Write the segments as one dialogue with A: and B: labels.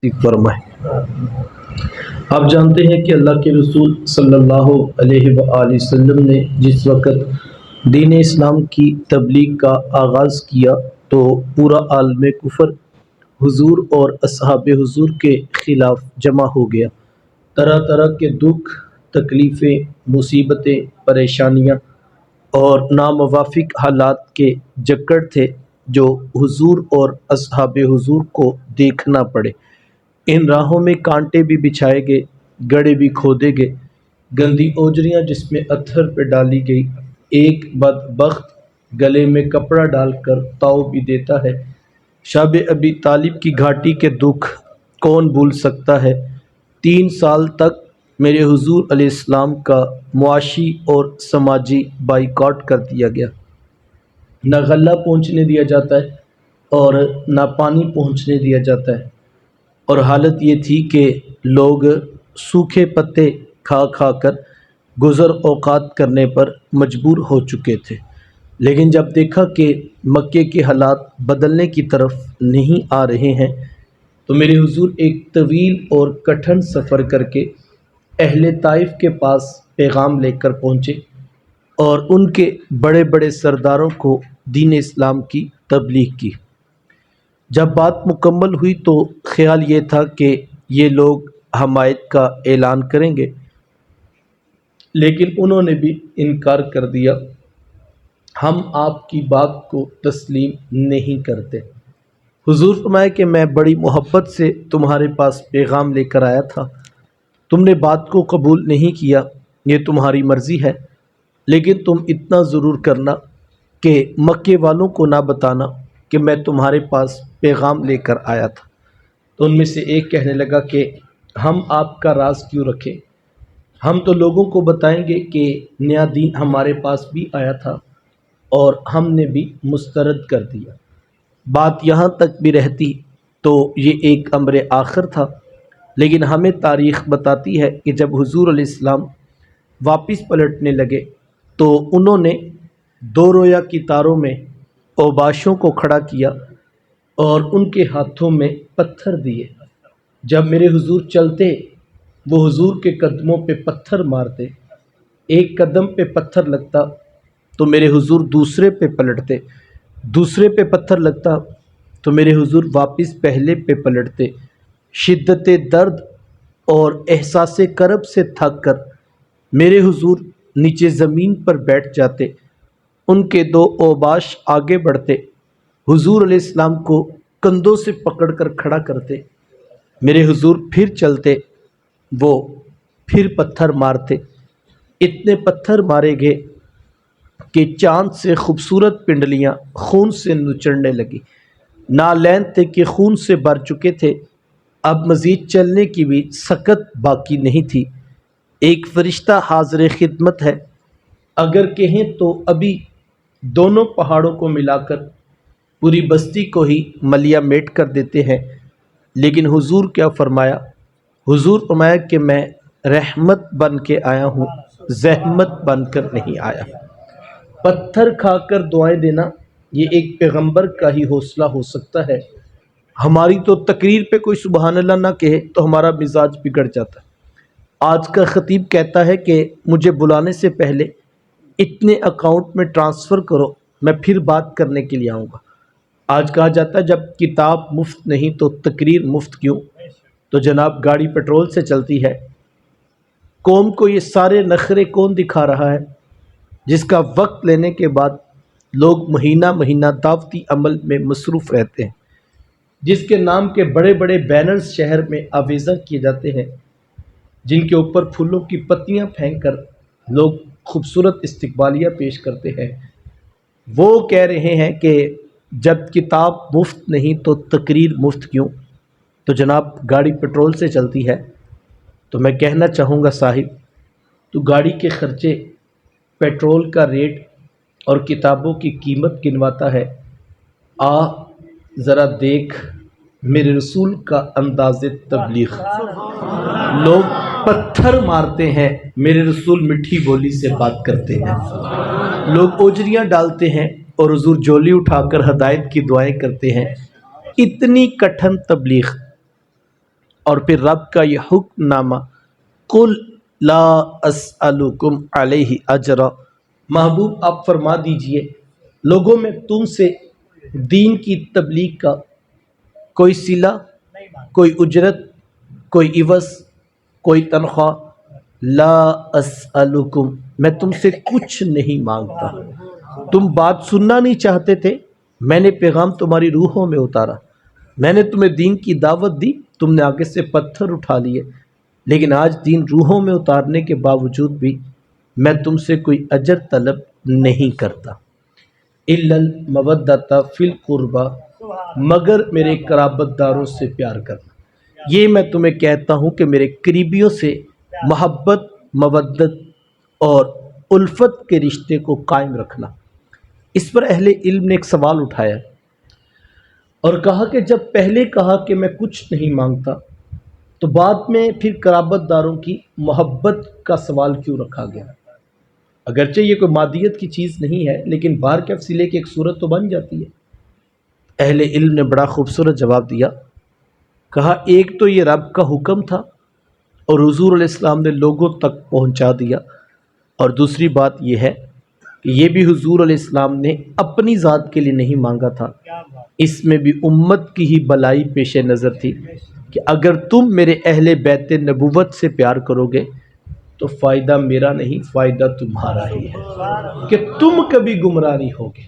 A: فرمائے۔ آپ جانتے ہیں کہ اللہ کے رسول صلی اللہ علیہ وآلہ وسلم نے جس وقت دین اسلام کی تبلیغ کا آغاز کیا تو پورا عالم کفر حضور اور اصحاب حضور کے خلاف جمع ہو گیا۔ طرح طرح کے دکھ، تکلیفیں، مصیبتیں، پریشانیاں اور ناموافق حالات کے جکڑ تھے جو حضور اور اصحاب حضور کو دیکھنا پڑے۔ ان راہوں میں کانٹے بھی بچھائے گئے، گڑھے بھی کھودے گئے، گندی اوجریاں جس میں اتھر پہ ڈالی گئی۔ ایک بدبخت گلے میں کپڑا ڈال کر تاؤ بھی دیتا ہے۔ شب ابی طالب کی گھاٹی کے دکھ کون بھول سکتا ہے؟ 3 سال تک میرے حضور علیہ السلام کا معاشی اور سماجی بائیکاٹ کر دیا گیا۔ نہ غلہ پہنچنے دیا جاتا ہے اور نہ پانی پہنچنے دیا جاتا ہے، اور حالت یہ تھی کہ لوگ سوکھے پتے کھا کھا کر گزر اوقات کرنے پر مجبور ہو چکے تھے۔ لیکن جب دیکھا کہ مکے کے حالات بدلنے کی طرف نہیں آ رہے ہیں تو میرے حضور ایک طویل اور کٹھن سفر کر کے اہل طائف کے پاس پیغام لے کر پہنچے اور ان کے بڑے بڑے سرداروں کو دین اسلام کی تبلیغ کی۔ جب بات مکمل ہوئی تو خیال یہ تھا کہ یہ لوگ حمایت کا اعلان کریں گے، لیکن انہوں نے بھی انکار کر دیا۔ ہم آپ کی بات کو تسلیم نہیں کرتے۔ حضور فرمایا کہ میں بڑی محبت سے تمہارے پاس پیغام لے کر آیا تھا، تم نے بات کو قبول نہیں کیا، یہ تمہاری مرضی ہے، لیکن تم اتنا ضرور کرنا کہ مکے والوں کو نہ بتانا کہ میں تمہارے پاس پیغام لے کر آیا تھا۔ تو ان میں سے ایک کہنے لگا کہ ہم آپ کا راز کیوں رکھیں؟ ہم تو لوگوں کو بتائیں گے کہ نیا دین ہمارے پاس بھی آیا تھا اور ہم نے بھی مسترد کر دیا۔ بات یہاں تک بھی رہتی تو یہ ایک امر آخر تھا، لیکن ہمیں تاریخ بتاتی ہے کہ جب حضور علیہ السلام واپس پلٹنے لگے تو انہوں نے 2 رویا کی تاروں میں اوباشوں کو کھڑا کیا اور ان کے ہاتھوں میں پتھر دیے۔ جب میرے حضور چلتے وہ حضور کے قدموں پہ پتھر مارتے، ایک قدم پہ پتھر لگتا تو میرے حضور دوسرے پہ پلٹتے، دوسرے پہ پتھر لگتا تو میرے حضور واپس پہلے پہ پلٹتے۔ شدت درد اور احساس کرب سے تھک کر میرے حضور نیچے زمین پر بیٹھ جاتے، ان کے 2 اوباش آگے بڑھتے، حضور علیہ السلام کو کندھوں سے پکڑ کر کھڑا کرتے، میرے حضور پھر چلتے، وہ پھر پتھر مارتے۔ اتنے پتھر مارے گئے کہ چاند سے خوبصورت پنڈلیاں خون سے نچڑنے لگی۔ نالین تھے کہ خون سے بھر چکے تھے، اب مزید چلنے کی بھی سکت باقی نہیں تھی۔ ایک فرشتہ حاضر خدمت ہے، اگر کہیں تو ابھی دونوں پہاڑوں کو ملا کر پوری بستی کو ہی ملیا میٹ کر دیتے ہیں، لیکن حضور کیا فرمایا؟ حضور فرمایا کہ میں رحمت بن کے آیا ہوں، زحمت بن کر نہیں آیا۔ پتھر کھا کر دعائیں دینا یہ ایک پیغمبر کا ہی حوصلہ ہو سکتا ہے۔ ہماری تو تقریر پہ کوئی سبحان اللہ نہ کہے تو ہمارا مزاج بگڑ جاتا ہے۔ آج کا خطیب کہتا ہے کہ مجھے بلانے سے پہلے اتنے اکاؤنٹ میں ٹرانسفر کرو، میں پھر بات کرنے کے لیے آؤں گا۔ آج کہا جاتا ہے جب کتاب مفت نہیں تو تقریر مفت کیوں؟ تو جناب گاڑی پیٹرول سے چلتی ہے۔ قوم کو یہ سارے نخرے کون دکھا رہا ہے جس کا وقت لینے کے بعد لوگ مہینہ مہینہ دعوتی عمل میں مصروف رہتے ہیں، جس کے نام کے بڑے بڑے بینرز شہر میں آویزاں کیے جاتے ہیں، جن کے اوپر پھولوں کی پتیاں پھینک کر لوگ خوبصورت استقبالیہ پیش کرتے ہیں۔ وہ کہہ رہے ہیں کہ جب کتاب مفت نہیں تو تقریر مفت کیوں؟ تو جناب گاڑی پیٹرول سے چلتی ہے۔ تو میں کہنا چاہوں گا صاحب، تو گاڑی کے خرچے، پیٹرول کا ریٹ اور کتابوں کی قیمت گنواتا ہے، آ ذرا دیکھ میرے رسول کا انداز تبلیغ۔ لوگ پتھر مارتے ہیں، میرے رسول مٹھی بولی سے بات کرتے ہیں۔ لوگ اوجریاں ڈالتے ہیں اور حضور جولی اٹھا کر ہدایت کی دعائیں کرتے ہیں۔ اتنی کٹھن تبلیغ اور پھر رب کا یہ حکم نامہ قل لا اسألکم علیہ اجرا، محبوب آپ فرما دیجئے لوگوں میں تم سے دین کی تبلیغ کا کوئی صلہ، کوئی اجرت، کوئی عوض، کوئی تنخواہ، لا اسألکم، میں تم سے کچھ نہیں مانگتا۔ تم بات سننا نہیں چاہتے تھے، میں نے پیغام تمہاری روحوں میں اتارا، میں نے تمہیں دین کی دعوت دی، تم نے آگے سے پتھر اٹھا لیے، لیکن آج دین روحوں میں اتارنے کے باوجود بھی میں تم سے کوئی اجر طلب نہیں کرتا، الا المودۃ فی القربی، مگر میرے قرابت داروں سے پیار کرنا۔ یہ میں تمہیں کہتا ہوں کہ میرے قریبیوں سے محبت، مودت اور الفت کے رشتے کو قائم رکھنا۔ اس پر اہل علم نے ایک سوال اٹھایا اور کہا کہ جب پہلے کہا کہ میں کچھ نہیں مانگتا تو بعد میں پھر قرابت داروں کی محبت کا سوال کیوں رکھا گیا؟ اگرچہ یہ کوئی مادیت کی چیز نہیں ہے، لیکن بار کیف صلے کی ایک صورت تو بن جاتی ہے۔ اہل علم نے بڑا خوبصورت جواب دیا، کہا ایک تو یہ رب کا حکم تھا اور حضور علیہ السلام نے لوگوں تک پہنچا دیا، اور دوسری بات یہ ہے کہ یہ بھی حضور علیہ السلام نے اپنی ذات کے لیے نہیں مانگا تھا، اس میں بھی امت کی ہی بلائی پیش نظر تھی کہ اگر تم میرے اہل بیت نبوت سے پیار کرو گے تو فائدہ میرا نہیں، فائدہ تمہارا ہی ہے کہ تم کبھی گمراہ نہیں ہوگے،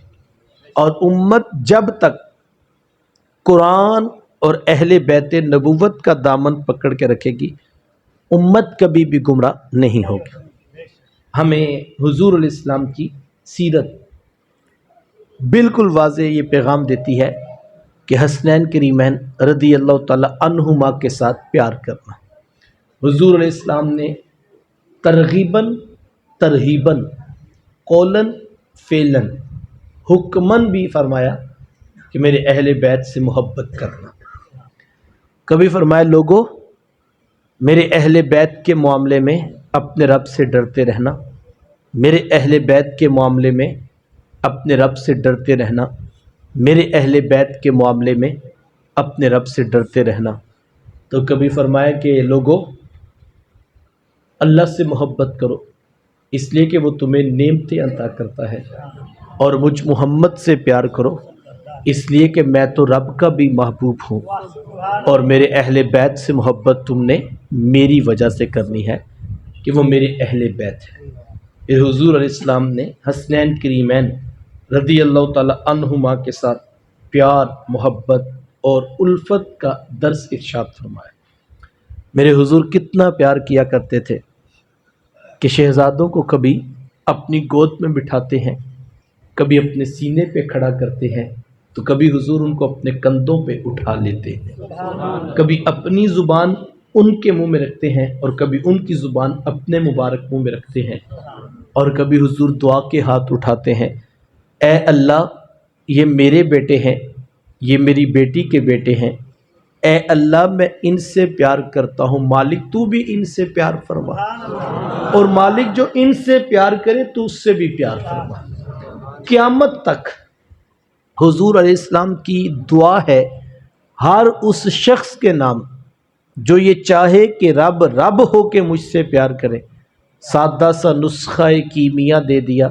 A: اور امت جب تک قرآن اور اہل بیت نبوت کا دامن پکڑ کے رکھے گی امت کبھی بھی گمراہ نہیں ہوگی۔ ہمیں حضور علیہ السلام کی سیرت بالکل واضح یہ پیغام دیتی ہے کہ حسنین کریمین رضی اللہ تعالی عنہما کے ساتھ پیار کرنا۔ حضور علیہ السلام نے ترغیباً ترہیباً، قولاً فعلاً، حکماً بھی فرمایا کہ میرے اہل بیت سے محبت کرنا۔ کبھی فرمایا لوگوں میرے اہل بیت کے معاملے میں اپنے رب سے ڈرتے رہنا، میرے اہل بیت کے معاملے میں اپنے رب سے ڈرتے رہنا، میرے اہل بیت کے معاملے میں اپنے رب سے ڈرتے رہنا۔ تو کبھی فرمایا کہ لوگوں اللہ سے محبت کرو اس لیے کہ وہ تمہیں نعمتیں عطا کرتا ہے، اور مجھ محمد سے پیار کرو اس لیے کہ میں تو رب کا بھی محبوب ہوں، اور میرے اہل بیت سے محبت تم نے میری وجہ سے کرنی ہے کہ وہ میرے اہل بیت ہیں۔ پھر حضور علیہ السلام نے حسنین کریمین رضی اللہ تعالی عنہما کے ساتھ پیار، محبت اور الفت کا درس ارشاد فرمایا۔ میرے حضور کتنا پیار کیا کرتے تھے کہ شہزادوں کو کبھی اپنی گود میں بٹھاتے ہیں، کبھی اپنے سینے پہ کھڑا کرتے ہیں، تو کبھی حضور ان کو اپنے کندھوں پہ اٹھا لیتے ہیں، کبھی اپنی زبان ان کے منہ میں رکھتے ہیں اور کبھی ان کی زبان اپنے مبارک منہ میں رکھتے ہیں، اور کبھی حضور دعا کے ہاتھ اٹھاتے ہیں، اے اللہ یہ میرے بیٹے ہیں، یہ میری بیٹی کے بیٹے ہیں، اے اللہ میں ان سے پیار کرتا ہوں، مالک تو بھی ان سے پیار فرما، اور مالک جو ان سے پیار کرے تو اس سے بھی پیار فرما۔ قیامت تک حضور علیہ السلام کی دعا ہے ہر اس شخص کے نام جو یہ چاہے کہ رب رب ہو کے مجھ سے پیار کرے۔ سادہ سا نسخہ کیمیا دے دیا،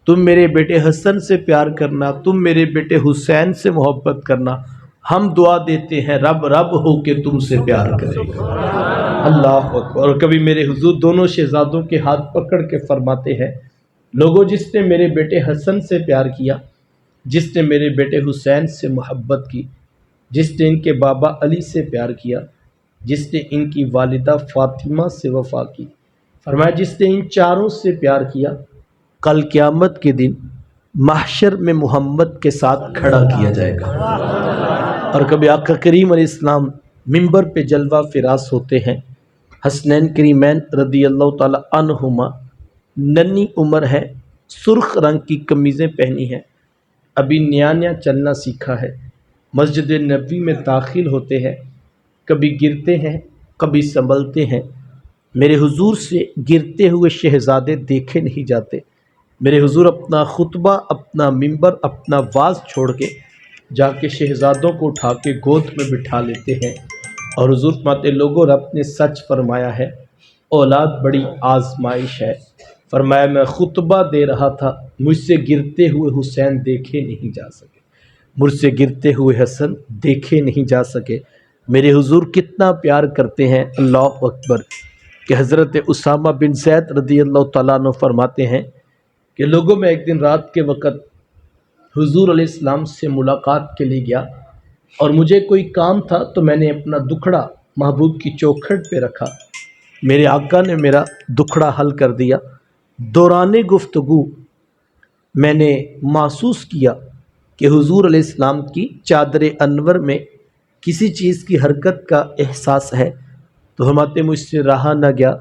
A: تم میرے بیٹے حسن سے پیار کرنا، تم میرے بیٹے حسین سے محبت کرنا، ہم دعا دیتے ہیں رب رب ہو کے تم سے پیار کرے گا۔ اللہ اکبر۔ اور کبھی میرے حضور دونوں شہزادوں کے ہاتھ پکڑ کے فرماتے ہیں لوگوں جس نے میرے بیٹے حسن سے پیار کیا، جس نے میرے بیٹے حسین سے محبت کی، جس نے ان کے بابا علی سے پیار کیا، جس نے ان کی والدہ فاطمہ سے وفا کی، فرمایا جس نے ان چاروں سے پیار کیا کل قیامت کے دن محشر میں محمد کے ساتھ کھڑا کیا جائے گا۔ اور کبھی آقا کریم علیہ السلام منبر پہ جلوہ فراز ہوتے ہیں، حسنین کریمین رضی اللہ تعالی عنہما ننھی عمر ہے، سرخ رنگ کی قمیضیں پہنی ہیں، ابھی نیا نیا چلنا سیکھا ہے، مسجد نبوی میں داخل ہوتے ہیں، کبھی گرتے ہیں کبھی سنبھلتے ہیں۔ میرے حضور سے گرتے ہوئے شہزادے دیکھے نہیں جاتے۔ میرے حضور اپنا خطبہ، اپنا منبر، اپنا واز چھوڑ کے جا کے شہزادوں کو اٹھا کے گود میں بٹھا لیتے ہیں اور حضور فرماتے لوگوں رب نے سچ فرمایا ہے، اولاد بڑی آزمائش ہے۔ فرمایا میں خطبہ دے رہا تھا، مجھ سے گرتے ہوئے حسین دیکھے نہیں جا سکے، مجھ سے گرتے ہوئے حسن دیکھے نہیں جا سکے۔ میرے حضور کتنا پیار کرتے ہیں، اللہ اکبر، کہ حضرت اسامہ بن زید رضی اللہ تعالیٰ عنہ فرماتے ہیں کہ لوگوں میں ایک دن رات کے وقت حضور علیہ السلام سے ملاقات کے لیے گیا، اور مجھے کوئی کام تھا تو میں نے اپنا دکھڑا محبوب کی چوکھٹ پہ رکھا، میرے آقا نے میرا دکھڑا حل کر دیا۔ دوران گفتگو میں نے محسوس کیا کہ حضور علیہ السلام کی چادر انور میں کسی چیز کی حرکت کا احساس ہے، تو فرماتے مجھ سے رہا نہ گیا،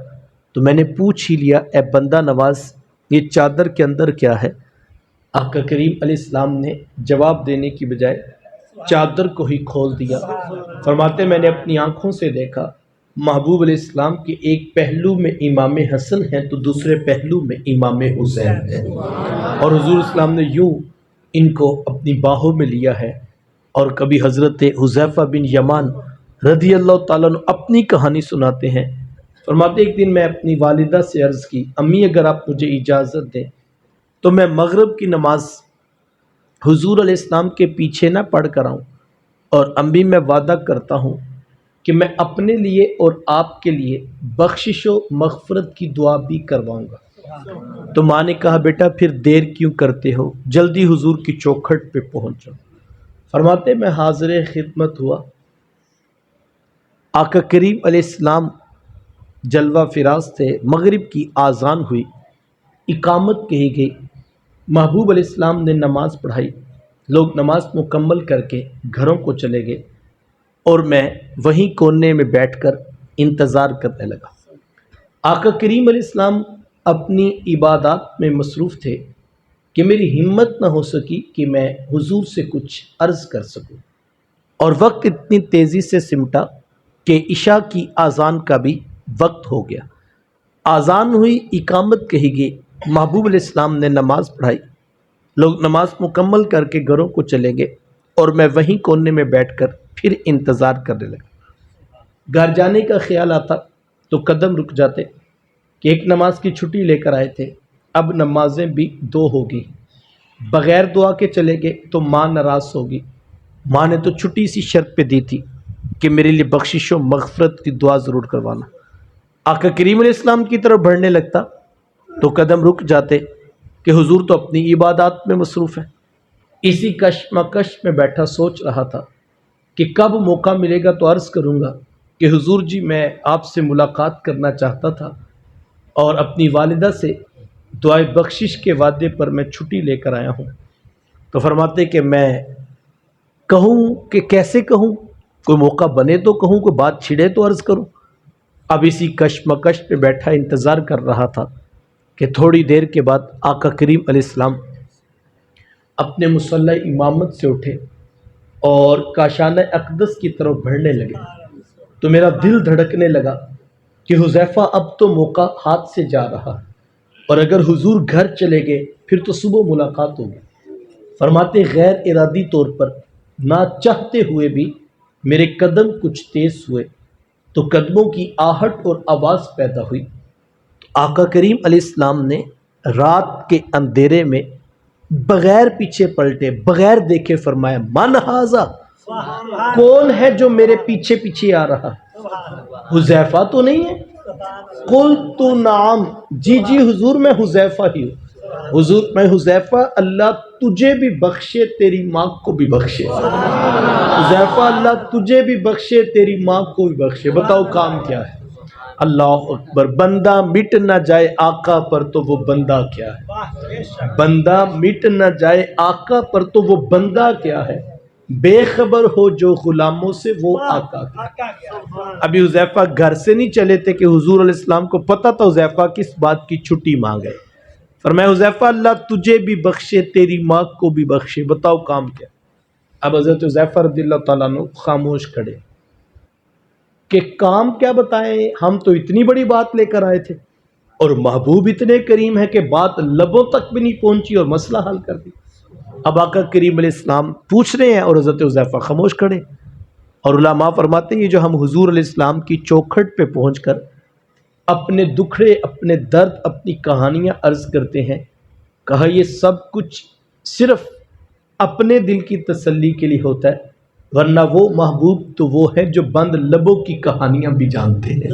A: تو میں نے پوچھ ہی لیا، اے بندہ نواز یہ چادر کے اندر کیا ہے؟ آقا کریم علیہ السلام نے جواب دینے کی بجائے چادر کو ہی کھول دیا۔ فرماتے میں نے اپنی آنکھوں سے دیکھا محبوب علیہ السلام کے ایک پہلو میں امام حسن ہیں تو دوسرے پہلو میں امام حسین ہیں، اور حضور اسلام نے یوں ان کو اپنی باہوں میں لیا ہے۔ اور کبھی حضرت حذیفہ بن یمان رضی اللہ تعالیٰ عنہ اپنی کہانی سناتے ہیں، فرماتے ایک دن میں اپنی والدہ سے عرض کی، امی اگر آپ مجھے اجازت دیں تو میں مغرب کی نماز حضور علیہ السلام کے پیچھے نہ پڑھ کر آؤں، اور امی میں وعدہ کرتا ہوں کہ میں اپنے لیے اور آپ کے لیے بخشش و مغفرت کی دعا بھی کرواؤں گا۔ تو ماں نے کہا بیٹا پھر دیر کیوں کرتے ہو، جلدی حضور کی چوکھٹ پہ پہنچو۔ فرماتے میں حاضر خدمت ہوا، آقا کریم علیہ السلام جلوہ فراز تھے، مغرب کی آذان ہوئی، اقامت کہی گئی، محبوب علیہ السلام نے نماز پڑھائی، لوگ نماز مکمل کر کے گھروں کو چلے گئے، اور میں وہیں کونے میں بیٹھ کر انتظار کرنے لگا۔ آقا کریم علیہ السلام اپنی عبادات میں مصروف تھے کہ میری ہمت نہ ہو سکی کہ میں حضور سے کچھ عرض کر سکوں، اور وقت اتنی تیزی سے سمٹا کہ عشاء کی آذان کا بھی وقت ہو گیا۔ آذان ہوئی، اقامت کہی گئی، محبوب علیہ السلام نے نماز پڑھائی، لوگ نماز مکمل کر کے گھروں کو چلے گئے، اور میں وہیں کونے میں بیٹھ کر پھر انتظار کرنے لگا۔ گھر جانے کا خیال آتا تو قدم رک جاتے کہ ایک نماز کی چھٹی لے کر آئے تھے، اب نمازیں بھی 2 ہوگی، بغیر دعا کے چلے گئے تو ماں ناراض ہوگی۔ ماں نے تو چھٹی سی شرط پہ دی تھی کہ میرے لیے بخشش و مغفرت کی دعا ضرور کروانا۔ آقا کریم علیہ السلام کی طرف بڑھنے لگتا تو قدم رک جاتے کہ حضور تو اپنی عبادات میں مصروف ہے۔ اسی کشمکش میں بیٹھا سوچ رہا تھا کہ کب موقع ملے گا تو عرض کروں گا کہ حضور جی میں آپ سے ملاقات کرنا چاہتا تھا، اور اپنی والدہ سے دعائے بخشش کے وعدے پر میں چھٹی لے کر آیا ہوں۔ تو فرماتے کہ میں کہوں کہ کیسے کہوں، کوئی موقع بنے تو کہوں، کوئی بات چھڑے تو عرض کروں۔ اب اسی کشمکش پہ بیٹھا انتظار کر رہا تھا کہ تھوڑی دیر کے بعد آقا کریم علیہ السلام اپنے مصلی امامت سے اٹھے اور کاشانہ اقدس کی طرف بڑھنے لگے، تو میرا دل دھڑکنے لگا کہ حذیفہ اب تو موقع ہاتھ سے جا رہا، اور اگر حضور گھر چلے گئے پھر تو صبح ملاقات ہوگی۔ فرماتے غیر ارادی طور پر نہ چاہتے ہوئے بھی میرے قدم کچھ تیز ہوئے، تو قدموں کی آہٹ اور آواز پیدا ہوئی، تو آقا کریم علیہ السلام نے رات کے اندھیرے میں بغیر پیچھے پلٹے، بغیر دیکھے فرمایا من ھذا، کون ہے جو میرے پیچھے پیچھے آ رہا؟ حذیفہ تو نہیں ہے؟ قلت نعم، جی جی حضور میں حذیفہ ہی ہوں۔ حضور میں حذیفہ، اللہ تجھے بھی بخشے تیری ماں کو بھی بخشے۔ حذیفہ اللہ تجھے بھی بخشے تیری ماں کو بھی بخشے۔ بتاؤ کام کیا ہے؟ اللہ اکبر، بندہ مٹ نہ جائے آقا پر تو وہ بندہ کیا ہے؟ بندہ مٹ نہ جائے آقا پر تو وہ بندہ کیا ہے؟ بے خبر ہو جو غلاموں سے وہ آقا کیا۔ ابھی حذیفہ گھر سے نہیں چلے تھے کہ حضور علیہ السلام کو پتہ تھا حذیفہ کس بات کی چھٹی مانگے۔ فرمایا حذیفہ اللہ تجھے بھی بخشے تیری ماں کو بھی بخشے، بتاؤ کام کیا۔ اب حضرت حذیفہ رضی اللہ تعالیٰ عنہ خاموش کھڑے کہ کام کیا بتائیں، ہم تو اتنی بڑی بات لے کر آئے تھے، اور محبوب اتنے کریم ہے کہ بات لبوں تک بھی نہیں پہنچی اور مسئلہ حل کر دی۔ اب آقا کریم علیہ السلام پوچھ رہے ہیں اور حضرت حذیفہ خاموش کھڑے۔ اور علماء فرماتے ہیں یہ جو ہم حضور علیہ السلام کی چوکھٹ پہ پہنچ کر اپنے دکھڑے، اپنے درد، اپنی کہانیاں عرض کرتے ہیں، کہا یہ سب کچھ صرف اپنے دل کی تسلی کے لیے ہوتا ہے، ورنہ وہ محبوب تو وہ ہے جو بند لبوں کی کہانیاں بھی جانتے ہیں،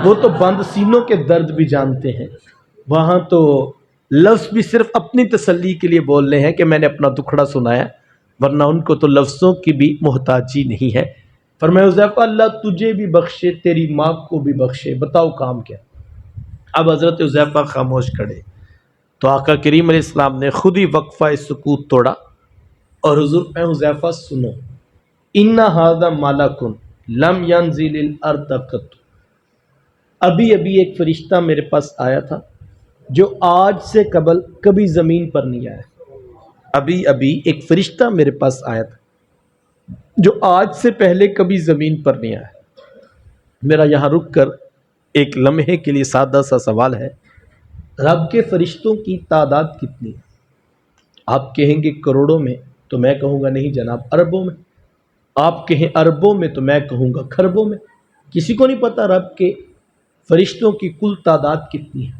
A: وہ تو بند سینوں کے درد بھی جانتے ہیں۔ وہاں تو لفظ بھی صرف اپنی تسلی کے لیے بول رہے ہیں کہ میں نے اپنا دکھڑا سنایا، ورنہ ان کو تو لفظوں کی بھی محتاجی نہیں ہے۔ فرمایا حذیفہ اللہ تجھے بھی بخشے، تیری ماں کو بھی بخشے، بتاؤ کام کیا؟ اب حضرت حذیفہ خاموش کھڑے تو آقا کریم علیہ السلام نے خود ہی وقفہ سکوت توڑا اور حضور پہ حذیفہ سنو، ان ھذا ملک لم ینزل الارض قط، ابھی ابھی ایک فرشتہ میرے پاس آیا تھا جو آج سے قبل کبھی زمین پر نہیں آیا۔ ابھی ابھی ایک فرشتہ میرے پاس آیا تھا جو آج سے پہلے کبھی زمین پر نہیں آیا۔ میرا یہاں رک کر ایک لمحے کے لیے سادہ سا سوال ہے، رب کے فرشتوں کی تعداد کتنی ہے؟ آپ کہیں گے کروڑوں میں تو میں کہوں گا نہیں جناب اربوں میں، آپ کہیں اربوں میں تو میں کہوں گا کھربوں میں۔ کسی کو نہیں پتا رب کے فرشتوں کی کل تعداد کتنی ہے۔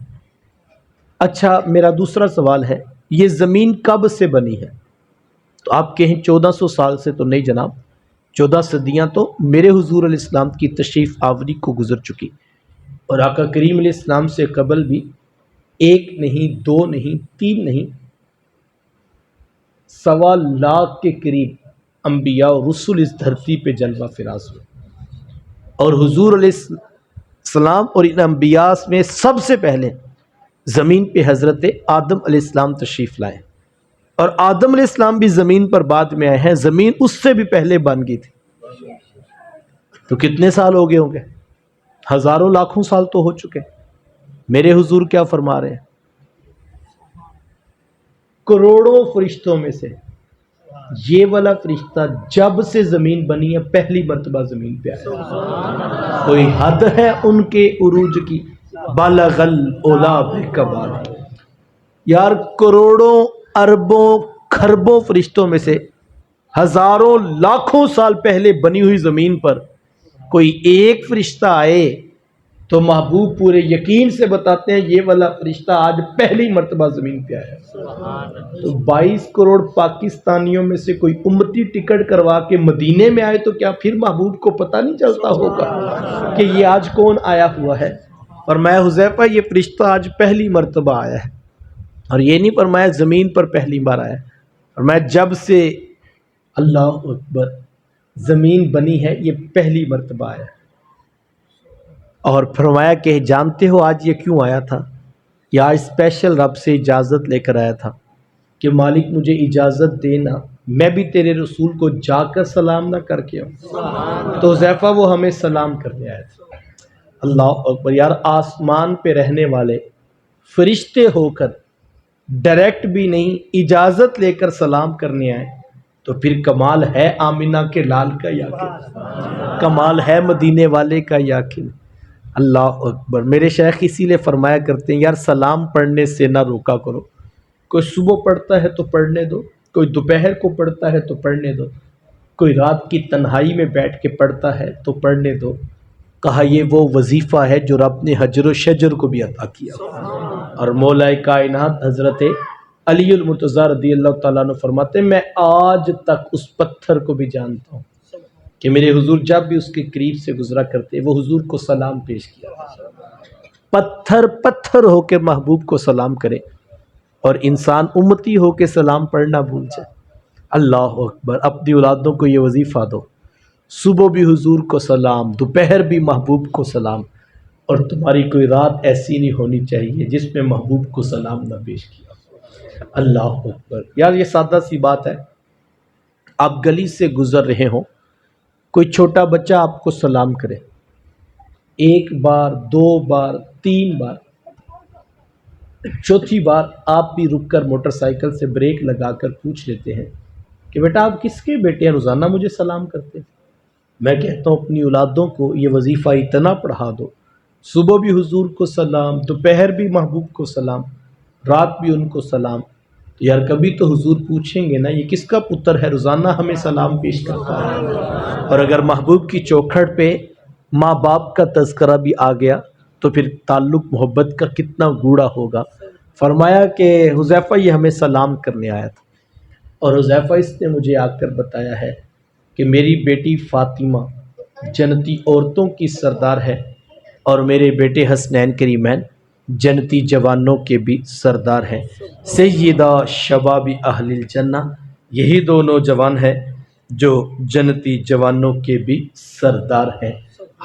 A: اچھا میرا دوسرا سوال ہے، یہ زمین کب سے بنی ہے؟ تو آپ کہیں 1400 سال سے تو نہیں جناب، 14 صدیاں تو میرے حضور علیہ السلام کی تشریف آوری کو گزر چکی، اور آقا کریم علیہ السلام سے قبل بھی ایک نہیں، دو نہیں، تین نہیں، 1.25 لاکھ کے قریب انبیاء و رسول اس دھرتی پہ جلوہ فراز ہوئے، اور حضور علیہ السلام اور ان انبیاء میں سب سے پہلے زمین پہ حضرت آدم علیہ السلام تشریف لائے، اور آدم علیہ السلام بھی زمین پر بعد میں آئے ہیں، زمین اس سے بھی پہلے بن گئی تھی۔ تو کتنے سال ہو گئے ہوں گے؟ ہزاروں لاکھوں سال تو ہو چکے۔ میرے حضور کیا فرما رہے ہیں؟ کروڑوں فرشتوں میں سے یہ والا فرشتہ جب سے زمین بنی ہے پہلی مرتبہ زمین پہ آیا۔ کوئی حد ہے ان کے عروج کی، بالغ العلا بکمال۔ یار کروڑوں، اربوں، کھربوں فرشتوں میں سے ہزاروں لاکھوں سال پہلے بنی ہوئی زمین پر کوئی ایک فرشتہ آئے تو محبوب پورے یقین سے بتاتے ہیں یہ والا فرشتہ آج پہلی مرتبہ زمین پہ آیا۔ تو 22 کروڑ پاکستانیوں میں سے کوئی امتی ٹکٹ کروا کے مدینے میں آئے تو کیا پھر محبوب کو پتہ نہیں چلتا ہوگا کہ یہ آج کون آیا ہوا ہے؟ فرمایا حذیفہ یہ فرشتہ آج پہلی مرتبہ آیا ہے، اور یہ نہیں فرمایا زمین پر پہلی بار آیا، فرمایا جب سے اللہ اکبر زمین بنی ہے یہ پہلی مرتبہ آیا ہے۔ اور فرمایا کہ جانتے ہو آج یہ کیوں آیا تھا؟ یہ آج اسپیشل رب سے اجازت لے کر آیا تھا کہ مالک مجھے اجازت دینا میں بھی تیرے رسول کو جا کر سلام نہ کر کے آؤں۔ تو حذیفہ وہ ہمیں سلام کرنے آیا تھا۔ اللہ اکبر، یار آسمان پہ رہنے والے فرشتے ہو کر ڈائریکٹ بھی نہیں اجازت لے کر سلام کرنے آئے تو پھر کمال ہے آمینہ کے لال کا یا کہ کمال ہے مدینے والے کا یا کہ۔ اللہ اکبر، میرے شیخ اسی لیے فرمایا کرتے ہیں یار سلام پڑھنے سے نہ روکا کرو، کوئی صبح پڑھتا ہے تو پڑھنے دو، کوئی دوپہر کو پڑھتا ہے تو پڑھنے دو، کوئی رات کی تنہائی میں بیٹھ کے پڑھتا ہے تو پڑھنے دو۔ کہا یہ وہ وظیفہ ہے جو رب نے حجر و شجر کو بھی عطا کیا، اور مولا کائنات حضرت علی المرتضیٰ رضی اللہ تعالیٰ عنہ فرماتے ہیں میں آج تک اس پتھر کو بھی جانتا ہوں کہ میرے حضور جب بھی اس کے قریب سے گزرا کرتے وہ حضور کو سلام پیش کیا۔ پتھر پتھر ہو کے محبوب کو سلام کرے اور انسان امتی ہو کے سلام پڑھنا بھول جائے۔ اللہ اکبر، اپنی اولادوں کو یہ وظیفہ دو، صبح بھی حضور کو سلام، دوپہر بھی محبوب کو سلام، اور تمہاری کوئی رات ایسی نہیں ہونی چاہیے جس میں محبوب کو سلام نہ پیش کیا۔ اللہ اکبر، یار یہ سادہ سی بات ہے، آپ گلی سے گزر رہے ہوں، کوئی چھوٹا بچہ آپ کو سلام کرے، ایک بار، دو بار، تین بار، چوتھی بار آپ بھی رک کر موٹر سائیکل سے بریک لگا کر پوچھ لیتے ہیں کہ بیٹا آپ کس کے بیٹے ہیں روزانہ مجھے سلام کرتے ہیں؟ میں کہتا ہوں اپنی اولادوں کو یہ وظیفہ اتنا پڑھا دو، صبح بھی حضور کو سلام، دوپہر بھی محبوب کو سلام، رات بھی ان کو سلام، یار کبھی تو حضور پوچھیں گے نا یہ کس کا پتر ہے روزانہ ہمیں سلام پیش کرتا ہے. اور اگر محبوب کی چوکھٹ پہ ماں باپ کا تذکرہ بھی آ گیا تو پھر تعلق محبت کا کتنا گوڑا ہوگا. فرمایا کہ حذیفہ یہ ہمیں سلام کرنے آیا تھا، اور حذیفہ اس نے مجھے آ کر بتایا ہے کہ میری بیٹی فاطمہ جنتی عورتوں کی سردار ہے، اور میرے بیٹے حسنین کریمین جنتی جوانوں کے بھی سردار ہیں. سیدہ شباب اہل الجنہ، یہی دو نوجوان ہیں جو جنتی جوانوں کے بھی سردار ہیں.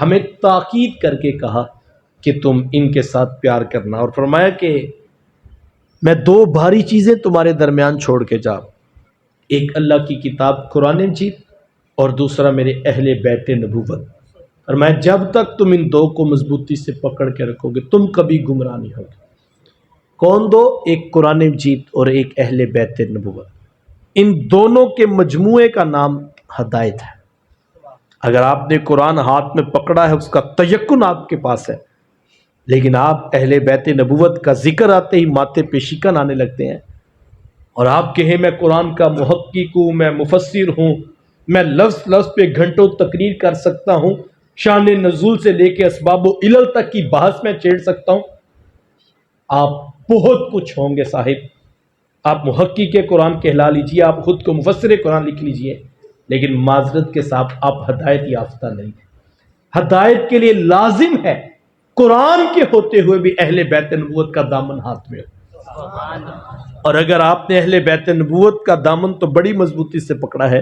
A: ہمیں تاکید کر کے کہا کہ تم ان کے ساتھ پیار کرنا، اور فرمایا کہ میں دو بھاری چیزیں تمہارے درمیان چھوڑ کے جا رہا ہوں، ایک اللہ کی کتاب قرآن مجید اور دوسرا میرے اہل بیت نبوت. اور میں جب تک تم ان دو کو مضبوطی سے پکڑ کے رکھو گے تم کبھی گمراہ نہیں ہوگے. کون دو؟ ایک قرآن مجید اور ایک اہل بیت نبوت. ان دونوں کے مجموعے کا نام ہدایت ہے. اگر آپ نے قرآن ہاتھ میں پکڑا ہے اس کا تیقن آپ کے پاس ہے، لیکن آپ اہل بیت نبوت کا ذکر آتے ہی ماتھے پہ شکن آنے لگتے ہیں، اور آپ کہیں میں قرآن کا محقق ہوں، میں مفسر ہوں، میں لفظ لفظ پہ گھنٹوں تقریر کر سکتا ہوں، شان نزول سے لے کے اسباب و علل تک کی بحث میں چھیڑ سکتا ہوں، آپ بہت کچھ ہوں گے صاحب. آپ محقق قرآن کہلا لیجئے، آپ خود کو مفسر قرآن لکھ لیجئے، لیکن معذرت کے ساتھ آپ ہدایت یافتہ نہیں ہیں. ہدایت کے لیے لازم ہے قرآن کے ہوتے ہوئے بھی اہل بیت نبوت کا دامن ہاتھ میں ہو. اور اگر آپ نے اہل بیت نبوت کا دامن تو بڑی مضبوطی سے پکڑا ہے،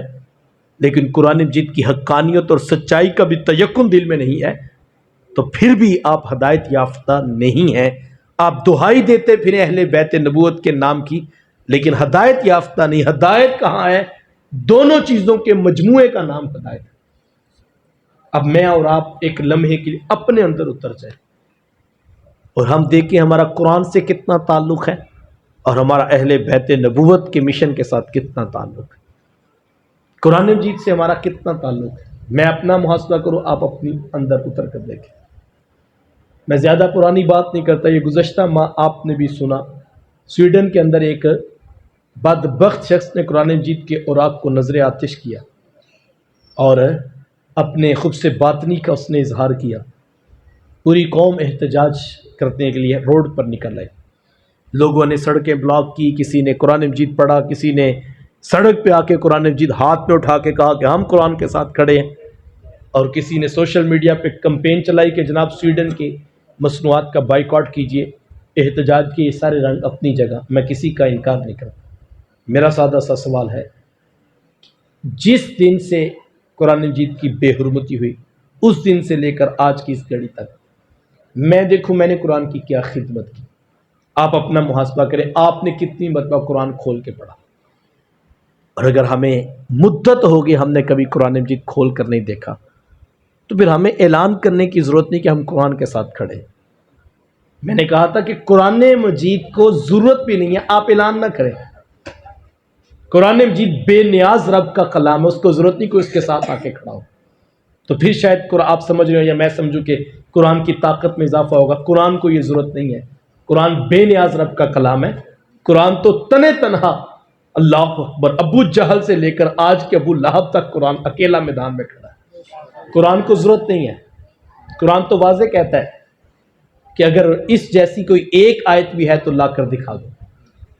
A: لیکن قرآن مجید کی حقانیت اور سچائی کا بھی تیقن دل میں نہیں ہے، تو پھر بھی آپ ہدایت یافتہ نہیں ہیں. آپ دہائی دیتے پھر اہل بیت نبوت کے نام کی، لیکن ہدایت یافتہ نہیں. ہدایت کہاں ہے؟ دونوں چیزوں کے مجموعے کا نام ہدایت ہے. اب میں اور آپ ایک لمحے کے لیے اپنے اندر اتر جائیں اور ہم دیکھیں ہمارا قرآن سے کتنا تعلق ہے اور ہمارا اہل بیت نبوت کے مشن کے ساتھ کتنا تعلق ہے. قرآن مجید سے ہمارا کتنا تعلق ہے. میں اپنا محاسبہ کروں، آپ اپنی اندر اتر کر دیکھیں. میں زیادہ پرانی بات نہیں کرتا، یہ گزشتہ ماہ آپ نے بھی سنا، سویڈن کے اندر ایک بدبخت شخص نے قرآن مجید کے اوراق کو نظر آتش کیا اور اپنے خود سے باطنی کا اس نے اظہار کیا. پوری قوم احتجاج کرنے کے لیے روڈ پر نکل آئی. لوگوں نے سڑکیں بلاک کی، کسی نے قرآن مجید پڑھا، کسی نے سڑک پہ آ کے قرآن مجید ہاتھ میں اٹھا کے کہا کہ ہم قرآن کے ساتھ کھڑے ہیں، اور کسی نے سوشل میڈیا پہ کمپین چلائی کہ جناب سویڈن کے مصنوعات کا بائیکاٹ کیجئے. احتجاج کے یہ سارے رنگ اپنی جگہ، میں کسی کا انکار نہیں کرتا. میرا سادہ سا سوال ہے، جس دن سے قرآن مجید کی بے حرمتی ہوئی اس دن سے لے کر آج کی اس گھڑی تک میں دیکھوں میں نے قرآن کی کیا خدمت کی. آپ اپنا محاسبہ کریں، آپ نے کتنی مرتبہ قرآن کھول کے پڑھا. اور اگر ہمیں مدت ہوگی ہم نے کبھی قرآن مجید کھول کر نہیں دیکھا تو پھر ہمیں اعلان کرنے کی ضرورت نہیں کہ ہم قرآن کے ساتھ کھڑے. میں نے کہا تھا کہ قرآن مجید کو ضرورت بھی نہیں ہے، آپ اعلان نہ کریں. قرآن مجید بے نیاز رب کا کلام ہے، اس کو ضرورت نہیں کہ اس کے ساتھ آ کے کھڑا ہو. تو پھر شاید آپ سمجھ رہے ہو یا میں سمجھوں کہ قرآن کی طاقت میں اضافہ ہوگا. قرآن کو یہ ضرورت نہیں ہے. قرآن بے نیاز رب کا کلام ہے. قرآن تو تنہا اللہ اکبر ابو جہل سے لے کر آج کے ابو لہب تک قرآن اکیلا میدان میں کھڑا ہے. قرآن کو ضرورت نہیں ہے. قرآن تو واضح کہتا ہے کہ اگر اس جیسی کوئی ایک آیت بھی ہے تو لا کر دکھا دو.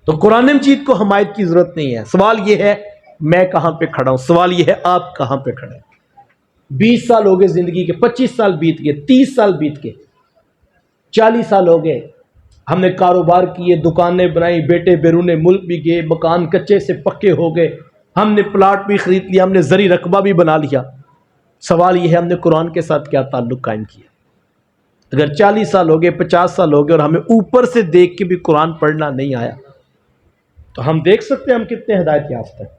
A: تو قرآن مجید کو حمایت کی ضرورت نہیں ہے. سوال یہ ہے میں کہاں پہ کھڑا ہوں، سوال یہ ہے آپ کہاں پہ کھڑے ہیں. 20 سال ہو گئے زندگی کے، 25 سال بیت گئے، 30 سال بیت گئے، 40 سال ہو گئے. ہم نے کاروبار کیے، دکانیں بنائی، بیٹے بیرون ملک بھی گئے، مکان کچے سے پکے ہو گئے، ہم نے پلاٹ بھی خرید لیا، ہم نے زرعی رقبہ بھی بنا لیا. سوال یہ ہے ہم نے قرآن کے ساتھ کیا تعلق قائم کیا. اگر 40 سال ہو گئے، 50 سال ہو گئے اور ہمیں اوپر سے دیکھ کے بھی قرآن پڑھنا نہیں آیا تو ہم دیکھ سکتے ہیں ہم کتنے ہدایت یافتہ ہیں.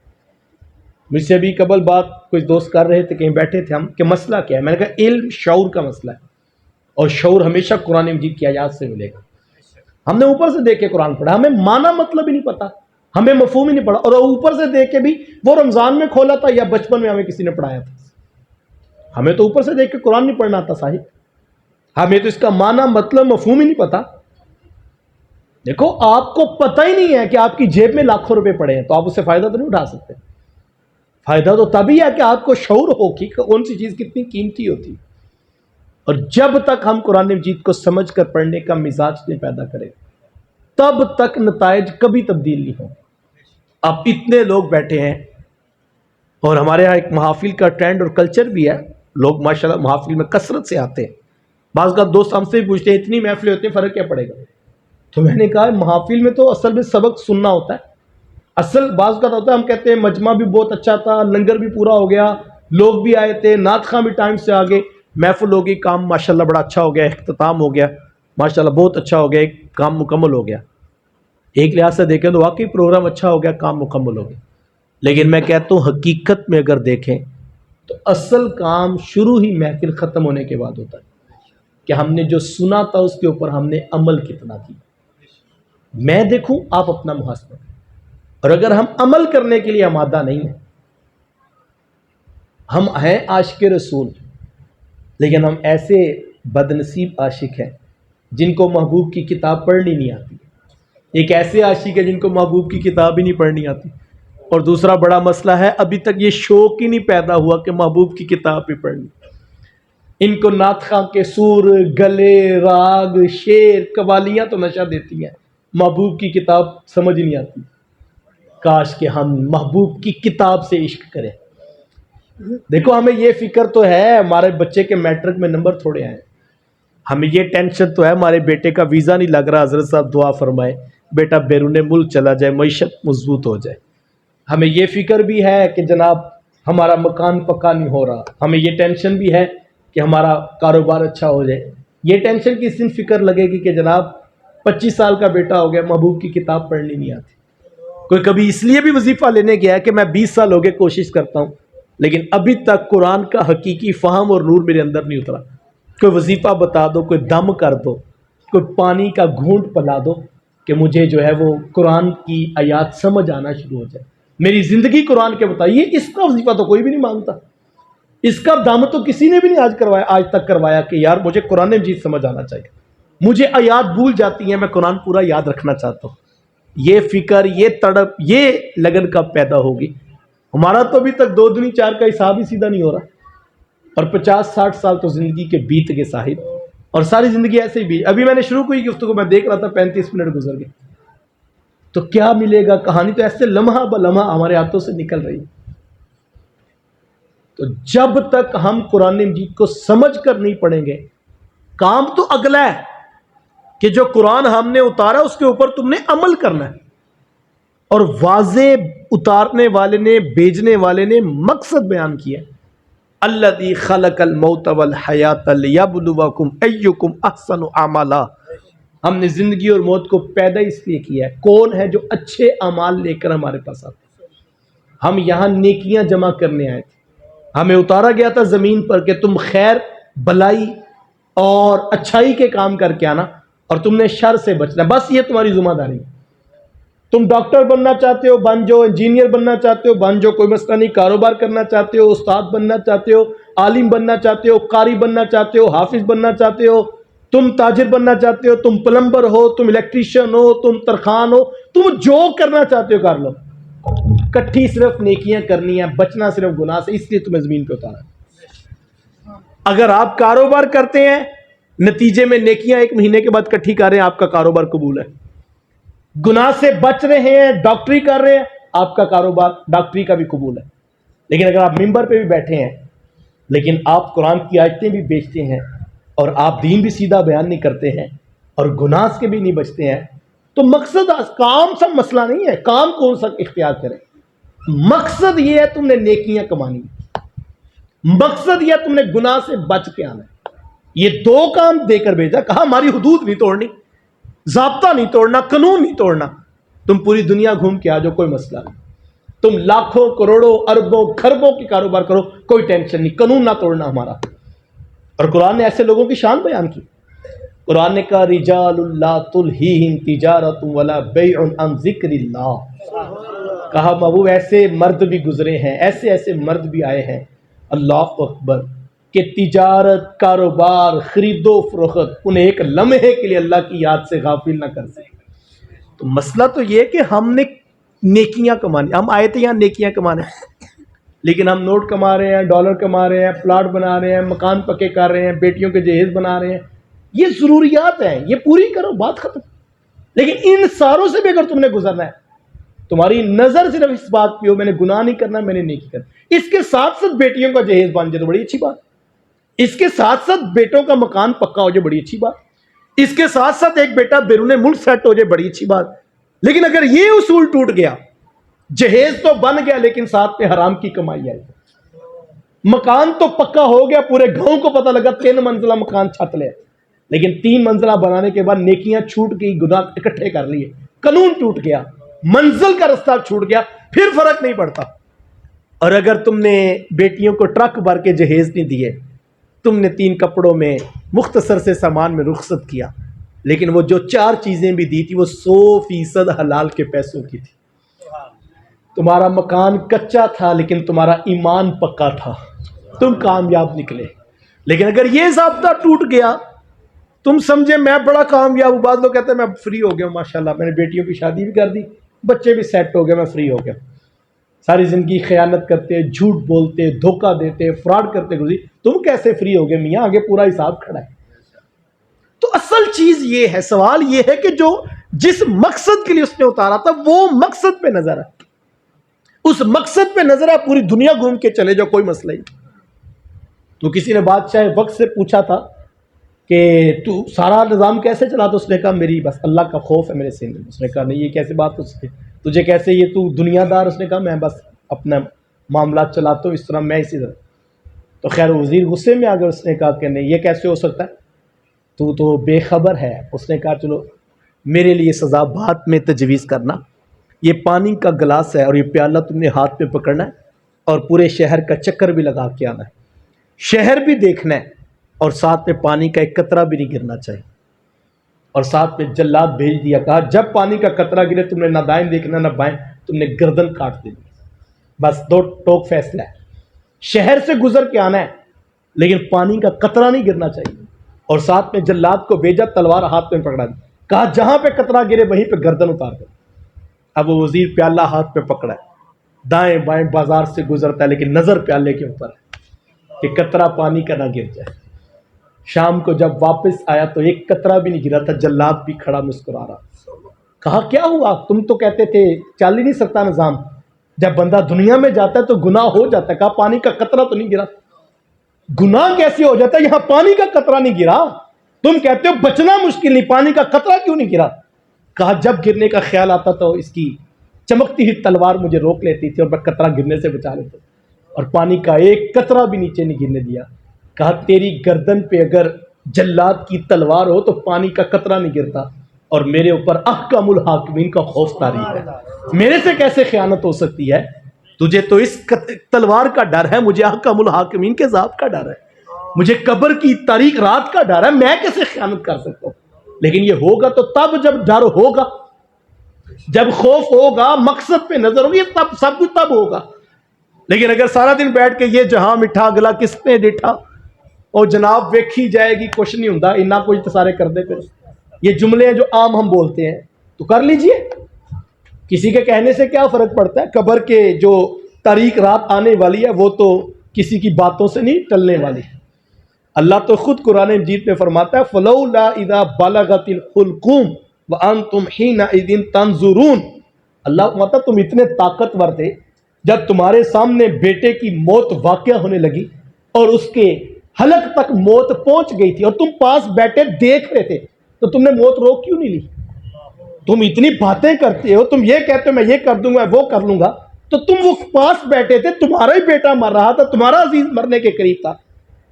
A: مجھ سے ابھی قبل بات کچھ دوست کر رہے تھے، کہیں بیٹھے تھے ہم کہ مسئلہ کیا ہے. میں نے کہا علم شعور کا مسئلہ ہے، اور شعور ہمیشہ قرآن مجید کی آیات سے ملے گا. ہم نے اوپر سے دیکھ کے قرآن پڑھا، ہمیں معنی مطلب ہی نہیں پتا، ہمیں مفہوم ہی نہیں پڑا. اور اوپر سے دیکھ کے بھی وہ رمضان میں کھولا تھا یا بچپن میں ہمیں کسی نے پڑھایا تھا. ہمیں تو اوپر سے دیکھ کے قرآن نہیں پڑھنا آتا صاحب، ہمیں تو اس کا معنی مطلب مفہوم ہی نہیں پتا. دیکھو آپ کو پتہ ہی نہیں ہے کہ آپ کی جیب میں لاکھوں روپے پڑے ہیں تو آپ اس سے فائدہ تو نہیں اٹھا سکتے. فائدہ تو تبھی ہے کہ آپ کو شعور ہو کہ کون سی چیز کتنی قیمتی ہوتی. اور جب تک ہم قرآن مجید کو سمجھ کر پڑھنے کا مزاج نہیں پیدا کریں تب تک نتائج کبھی تبدیل نہیں ہوں. اب اتنے لوگ بیٹھے ہیں اور ہمارے یہاں ایک محافل کا ٹرینڈ اور کلچر بھی ہے. لوگ ماشاءاللہ محافل میں کثرت سے آتے ہیں. بعض کا دوست ہم سے بھی پوچھتے ہیں اتنی محفلیں ہوتی ہیں فرق کیا پڑے گا؟ تو میں نے کہا محافل میں تو اصل میں سبق سننا ہوتا ہے. اصل بعض کا ہوتا ہے ہم کہتے ہیں مجمع بھی بہت اچھا تھا, لنگر بھی پورا ہو گیا, لوگ بھی آئے تھے, نعت خواں بھی ٹائم سے آگے, محفل ہوگی, کام ماشاءاللہ بڑا اچھا ہو گیا, اختتام ہو گیا, ماشاءاللہ بہت اچھا ہو گیا, ایک کام مکمل ہو گیا. ایک لحاظ سے دیکھیں تو واقعی پروگرام اچھا ہو گیا, کام مکمل ہو گیا. لیکن میں کہتا ہوں حقیقت میں اگر دیکھیں تو اصل کام شروع ہی محفل ختم ہونے کے بعد ہوتا ہے کہ ہم نے جو سنا تھا اس کے اوپر ہم نے عمل کتنا کیا. میں دیکھوں آپ اپنا محاسبہ کریں, اور اگر ہم عمل کرنے کے لیے آمادہ نہیں ہیں, ہم ہیں عاشق رسول لیکن ہم ایسے بدنصیب عاشق ہیں جن کو محبوب کی کتاب پڑھنی نہیں آتی. ایک ایسے عاشق ہے جن کو محبوب کی کتاب ہی نہیں پڑھنی آتی. اور دوسرا بڑا مسئلہ ہے ابھی تک یہ شوق ہی نہیں پیدا ہوا کہ محبوب کی کتاب بھی پڑھنی. ان کو نعت خواں کے سور, گلے, راگ, شعر, قوالیاں تو نشہ دیتی ہیں, محبوب کی کتاب سمجھ نہیں آتی. کاش کہ ہم محبوب کی کتاب سے عشق کریں. دیکھو ہمیں یہ فکر تو ہے ہمارے بچے کے میٹرک میں نمبر تھوڑے آئے, ہمیں یہ ٹینشن تو ہے ہمارے بیٹے کا ویزا نہیں لگ رہا, حضرت صاحب دعا فرمائے بیٹا بیرون ملک چلا جائے, معیشت مضبوط ہو جائے. ہمیں یہ فکر بھی ہے کہ جناب ہمارا مکان پکا نہیں ہو رہا. ہمیں یہ ٹینشن بھی ہے کہ ہمارا کاروبار اچھا ہو جائے. یہ ٹینشن کس دن فکر لگے گی کہ جناب 25 سال کا بیٹا ہو گیا, محبوب کی کتاب پڑھنی نہیں آتی. کوئی کبھی اس لیے بھی وظیفہ لینے گیا کہ میں 20 سال ہو گئے کوشش کرتا ہوں لیکن ابھی تک قرآن کا حقیقی فہم اور نور میرے اندر نہیں اترا. کوئی وظیفہ بتا دو, کوئی دم کر دو, کوئی پانی کا گھونٹ پلا دو کہ مجھے جو ہے وہ قرآن کی آیات سمجھ آنا شروع ہو جائے, میری زندگی قرآن کے بتائیے. اس کا وظیفہ تو کوئی بھی نہیں مانگتا, اس کا دم تو کسی نے بھی نہیں آج تک کروایا کہ یار مجھے قرآن مجید سمجھ آنا چاہیے, مجھے آیات بھول جاتی ہیں, میں قرآن پورا یاد رکھنا چاہتا ہوں. یہ فکر, یہ تڑپ, یہ لگن کب پیدا ہوگی؟ ہمارا تو ابھی تک 2 دنی 4 کا حساب ہی سیدھا نہیں ہو رہا, اور 50-60 سال تو زندگی کے بیت گئے صاحب, اور ساری زندگی ایسے ہی بیت. ابھی میں نے شروع کی گفتگو میں دیکھ رہا تھا 35 منٹ گزر گئے. تو کیا ملے گا؟ کہانی تو ایسے لمحہ بلمحہ ہمارے ہاتھوں سے نکل رہی. تو جب تک ہم قرآن مجید کو سمجھ کر نہیں پڑھیں گے, کام تو اگلا ہے کہ جو قرآن ہم نے اتارا اس کے اوپر تم نے عمل کرنا ہے. اور واضح اتارنے والے نے, بھیجنے والے نے مقصد بیان کیا, الذی خلق الموت والحیات لیبلوکم ایکم احسن عملا. ہم نے زندگی اور موت کو پیدا اس لیے کیا ہے, کون ہے جو اچھے اعمال لے کر ہمارے پاس آتے. ہم یہاں نیکیاں جمع کرنے آئے تھے, ہمیں اتارا گیا تھا زمین پر کہ تم خیر, بلائی اور اچھائی کے کام کر کے آنا, اور تم نے شر سے بچنا, بس یہ تمہاری ذمہ داری. تم ڈاکٹر بننا چاہتے ہو بن جاؤ, انجینئر بننا چاہتے ہو بن جاؤ, کوئی مسئلہ نہیں. کاروبار کرنا چاہتے ہو, استاد بننا چاہتے ہو, عالم بننا چاہتے ہو, قاری بننا چاہتے ہو, حافظ بننا چاہتے ہو, تم تاجر بننا چاہتے ہو, تم پلمبر ہو, تم الیکٹریشین ہو, تم ترخان ہو, تم جو کرنا چاہتے ہو کر لو. کٹھی صرف نیکیاں کرنی ہیں, بچنا صرف گناہ سے, اس لیے تمہیں زمین پہ اتارا. اگر آپ کاروبار کرتے ہیں, نتیجے میں نیکیاں 1 مہینے کے بعد کٹھی کر رہے ہیں, آپ کا کاروبار قبول ہے. گناہ سے بچ رہے ہیں, ڈاکٹری کر رہے ہیں, آپ کا کاروبار ڈاکٹری کا بھی قبول ہے. لیکن اگر آپ ممبر پہ بھی بیٹھے ہیں لیکن آپ قرآن کی آیتیں بھی بیچتے ہیں, اور آپ دین بھی سیدھا بیان نہیں کرتے ہیں, اور گناہ کے بھی نہیں بچتے ہیں, تو مقصد کام سب مسئلہ نہیں ہے, کام کون سا اختیار کریں. مقصد یہ ہے تم نے نیکیاں کمانی, مقصد یہ ہے تم نے گناہ سے بچ کے آنا ہے. یہ 2 کام دے کر بھیجا. کہا ہماری حدود نہیں توڑنی, ضابطہ نہیں توڑنا, قانون نہیں توڑنا. تم پوری دنیا گھوم کے آ جاؤ, کوئی مسئلہ نہیں. تم لاکھوں, کروڑوں, اربوں, خربوں کی کاروبار کرو, کوئی ٹینشن نہیں, قانون نہ توڑنا ہمارا. اور قرآن نے ایسے لوگوں کی شان بیان کی. قرآن نے کہا رجال لا تلہیہم تجارت ولا بیع عن ذکر اللہ. کہا محبوب ایسے مرد بھی گزرے ہیں, ایسے ایسے مرد بھی آئے ہیں, اللہ اکبر, کہ تجارت, کاروبار, خرید و فروخت انہیں ایک لمحے کے لیے اللہ کی یاد سے غافل نہ کر سکے. تو مسئلہ تو یہ کہ ہم نے نیکیاں کمانی، ہم آئے تھے یہاں نیکیاں کمانے، لیکن ہم نوٹ کما رہے ہیں، ڈالر کما رہے ہیں، پلاٹ بنا رہے ہیں، مکان پکے کر رہے ہیں، بیٹیوں کے جہیز بنا رہے ہیں. یہ ضروریات ہیں، یہ پوری کرو، بات ختم. لیکن ان ساروں سے بھی اگر تم نے گزرنا ہے، تمہاری نظر صرف اس بات پہ ہو میں نے گناہ نہیں کرنا، میں نے نیکی کرنا، اس کے ساتھ ساتھ بیٹیوں کا جہیز بن جائے تو بڑی اچھی بات، اس کے ساتھ ساتھ بیٹوں کا مکان پکا ہو جائے بڑی اچھی بات، اس کے ساتھ ساتھ ایک بیٹا بیرون ملک سیٹ ہو جائے بڑی اچھی بات. لیکن اگر یہ اصول ٹوٹ گیا، جہیز تو بن گیا لیکن ساتھ میں حرام کی کمائی آئی، مکان تو پکا ہو گیا، پورے گاؤں کو پتہ لگا 3 منزلہ مکان چھت لے، لیکن 3 منزلہ بنانے کے بعد نیکیاں چھوٹ گئی، گناہ اکٹھے کر لیے، قانون ٹوٹ گیا، منزل کا رستہ چھوٹ گیا، پھر فرق نہیں پڑتا. اور اگر تم نے بیٹیوں کو ٹرک بھر کے جہیز نہیں دیے، تم نے 3 کپڑوں میں مختصر سے سامان میں رخصت کیا، لیکن وہ جو 4 چیزیں بھی دی تھی وہ 100% حلال کے پیسوں کی تھی. تمہارا مکان کچا تھا لیکن تمہارا ایمان پکا تھا، تم کامیاب نکلے. لیکن اگر یہ ضابطہ ٹوٹ گیا، تم سمجھے میں بڑا کامیاب ہوں، بعض لوگ کہتے ہیں میں فری ہو گیا ہوں، ماشاءاللہ میں نے بیٹیوں کی شادی بھی کر دی، بچے بھی سیٹ ہو گئے، میں فری ہو گیا. ساری زندگی خیانت کرتے، جھوٹ بولتے، دھوکہ دیتے، فراڈ کرتے گزری، تم کیسے فری ہو گئے میاں؟ آگے پورا حساب کھڑا ہے. تو اصل چیز یہ ہے، سوال یہ ہے کہ جو جس مقصد کے لیے اس نے اتارا تھا وہ مقصد پہ نظر ہے، اس مقصد پہ نظر ہے، پوری دنیا گھوم کے چلے جاؤ کوئی مسئلہ ہی. تو کسی نے بادشاہ وقت سے پوچھا تھا کہ تو سارا نظام کیسے چلا؟ تو اس نے کہا میری بس اللہ کا خوف ہے میرے سینے میں. اس نے کہا نہیں یہ کیسے بات ہو سکتی، تجھے کیسے، یہ تو دنیا دار. اس نے کہا میں بس اپنا معاملات چلاتا ہوں اس طرح، میں اسی طرح. تو خیر وزیر غصے میں آ گیا، اس نے کہا کہ نہیں یہ کیسے ہو سکتا ہے، تو بے خبر ہے. اس نے کہا چلو میرے لیے سزا بات میں تجویز کرنا، یہ پانی کا گلاس ہے اور یہ پیالہ تم نے ہاتھ میں پکڑنا ہے اور پورے شہر کا چکر بھی لگا کے آنا ہے، شہر بھی دیکھنا ہے، اور ساتھ میں پانی کا ایک قطرہ بھی نہیں گرنا چاہیے. اور ساتھ میں جلاد بھیج دیا، کہا جب پانی کا قطرہ گرے تم نے نہ دائیں دیکھنا نہ بائیں، تم نے گردن کاٹ دینی. بس 2 ٹوک فیصلہ ہے، شہر سے گزر کے آنا ہے لیکن پانی کا قطرہ نہیں گرنا چاہیے. اور ساتھ میں جلاد کو بھیجا، تلوار ہاتھ میں پکڑا دی، کہا جہاں پہ قطرہ گرے وہیں پہ گردن اتار دو. اب وہ وزیر پیالہ ہاتھ پہ پکڑا ہے، دائیں بائیں بازار سے گزرتا ہے لیکن نظر پیالے کے اوپر ہے کہ قطرہ پانی کا نہ گر جائے. شام کو جب واپس آیا تو ایک قطرہ بھی نہیں گرا تھا، جلاد بھی کھڑا مسکرا رہا. کہا کیا ہوا؟ تم تو کہتے تھے چل ہی نہیں سکتا نظام، جب بندہ دنیا میں جاتا ہے تو گناہ ہو جاتا ہے. کہا پانی کا قطرہ تو نہیں گرا. گناہ کیسے ہو جاتا ہے؟ یہاں پانی کا قطرہ نہیں گرا. تم کہتے ہو بچنا مشکل نہیں، پانی کا قطرہ کیوں نہیں گرا؟ کہا جب گرنے کا خیال آتا تو اس کی چمکتی ہوئی تلوار مجھے روک لیتی تھی اور میں قطرہ گرنے سے بچا لیتا، اور پانی کا ایک قطرہ بھی نیچے نہیں گرنے دیا. کہا تیری گردن پہ اگر جلاد کی تلوار ہو تو پانی کا قطرہ نہیں گرتا، اور میرے اوپر احکم الحاکمین کا خوف طاری ہے، میرے سے کیسے خیانت ہو سکتی ہے؟ تجھے تو اس تلوار کا ڈر ہے، مجھے احکم الحاکمین کے ذات کا ڈر ہے، مجھے قبر کی تاریک رات کا ڈر ہے، میں کیسے خیانت کر سکتا ہوں؟ لیکن یہ ہوگا تو تب جب ڈر ہوگا، جب خوف ہوگا، مقصد پہ نظر ہوگی، تب سب کچھ تب ہوگا. لیکن اگر سارا دن بیٹھ کے یہ جہاں مٹھا گلا کس نے ڈٹھا اور جناب ویکھی جائے گی کچھ نہیں ہوندا، اتنا کچھ تو سارے کر دے. پھر یہ جملے ہیں جو عام ہم بولتے ہیں تو کر لیجئے، کسی کے کہنے سے کیا فرق پڑتا ہے؟ قبر کے جو تاریک رات آنے والی ہے وہ تو کسی کی باتوں سے نہیں ٹلنے والی. اللہ تو خود قرآن مجید میں فرماتا ہے فلولا اذا بلغت الحلقوم وانتم حینئذ تنظرون. اللہ مطلب تم اتنے طاقتور تھے جب تمہارے سامنے بیٹے کی موت واقع ہونے لگی اور اس کے حلق تک موت پہنچ گئی تھی اور تم پاس بیٹھے دیکھ رہے تھے، تو تم نے موت روک کیوں نہیں لی؟ تم اتنی باتیں کرتے ہو، تم یہ کہتے ہو میں یہ کر دوں گا وہ کر لوں گا، تو تم وہ پاس بیٹھے تھے، تمہارا ہی بیٹا مر رہا تھا، تمہارا عزیز مرنے کے قریب تھا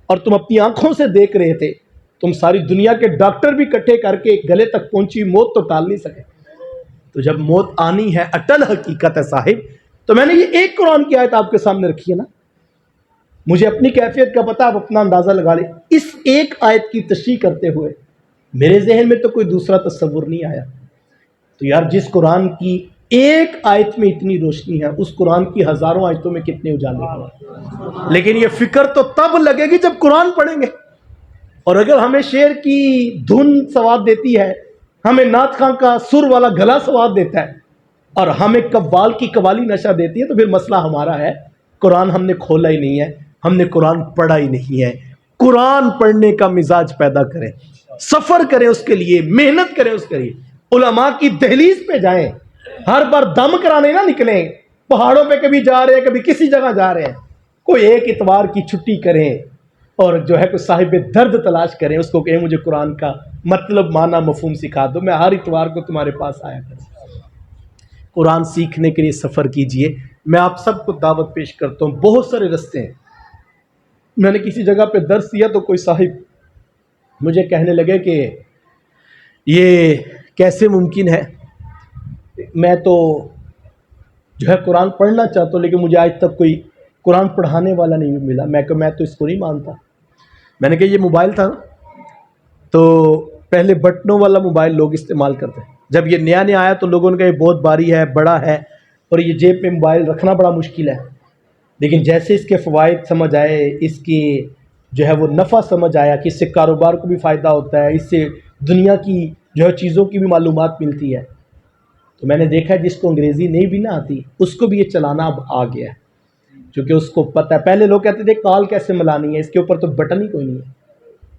A: اور تم اپنی آنکھوں سے دیکھ رہے تھے. تم ساری دنیا کے ڈاکٹر بھی اکٹھے کر کے گلے تک پہنچی موت تو ٹال نہیں سکے. تو جب موت آنی ہے اٹل حقیقت ہے صاحب. تو میں نے یہ ایک قرآن کی آیت آپ کے سامنے رکھی ہے نا، مجھے اپنی کیفیت کا پتہ، آپ اپنا اندازہ لگا لیں. اس ایک آیت کی تشریح کرتے ہوئے میرے ذہن میں تو کوئی دوسرا تصور نہیں آیا. تو یار جس قرآن کی ایک آیت میں اتنی روشنی ہے، اس قرآن کی ہزاروں آیتوں میں کتنے اجالے ہیں. لیکن یہ فکر تو تب لگے گی جب قرآن پڑھیں گے. اور اگر ہمیں شعر کی دھن سواد دیتی ہے ہمیں نعت خاں کا سر والا گلا سواد دیتا ہے اور ہمیں قوال کی قوالی نشہ دیتی ہے، تو پھر مسئلہ ہمارا ہے، قرآن ہم نے کھولا ہی نہیں ہے، ہم نے قرآن پڑھا ہی نہیں ہے۔ قرآن پڑھنے کا مزاج پیدا کریں، سفر کریں اس کے لیے، محنت کریں اس کے لیے، علماء کی دہلیز پہ جائیں، ہر بار دم کرانے نہ نکلیں، پہاڑوں پہ کبھی جا رہے ہیں کبھی کسی جگہ جا رہے ہیں، کوئی ایک اتوار کی چھٹی کریں اور جو ہے کوئی صاحب درد تلاش کریں، اس کو کہیں مجھے قرآن کا مطلب معنی مفہوم سکھا دو، میں ہر اتوار کو تمہارے پاس آیا کروں۔ قرآن سیکھنے کے لیے سفر کیجئے۔ میں آپ سب کو دعوت پیش کرتا ہوں، بہت سارے رستے ہیں۔ میں نے کسی جگہ پہ درس دیا تو کوئی صاحب مجھے کہنے لگے کہ یہ کیسے ممکن ہے، میں تو جو ہے قرآن پڑھنا چاہتا ہوں لیکن مجھے آج تک کوئی قرآن پڑھانے والا نہیں ملا۔ میں تو اس کو نہیں مانتا۔ میں نے کہا یہ موبائل تھا نا، تو پہلے بٹنوں والا موبائل لوگ استعمال کرتے ہیں، جب یہ نیا نیا آیا تو لوگوں نے کہا یہ بہت بھاری ہے، بڑا ہے اور یہ جیب میں موبائل رکھنا بڑا مشکل ہے، لیکن جیسے اس کے فوائد سمجھ آئے، اس کی جو ہے وہ نفع سمجھ آیا کہ اس سے کاروبار کو بھی فائدہ ہوتا ہے، اس سے دنیا کی جو ہے چیزوں کی بھی معلومات ملتی ہے، تو میں نے دیکھا جس کو انگریزی نہیں بھی نہ آتی اس کو بھی یہ چلانا اب آ گیا ہے، کیونکہ اس کو پتہ ہے۔ پہلے لوگ کہتے تھے کال کیسے ملانی ہے، اس کے اوپر تو بٹن ہی کوئی نہیں ہے،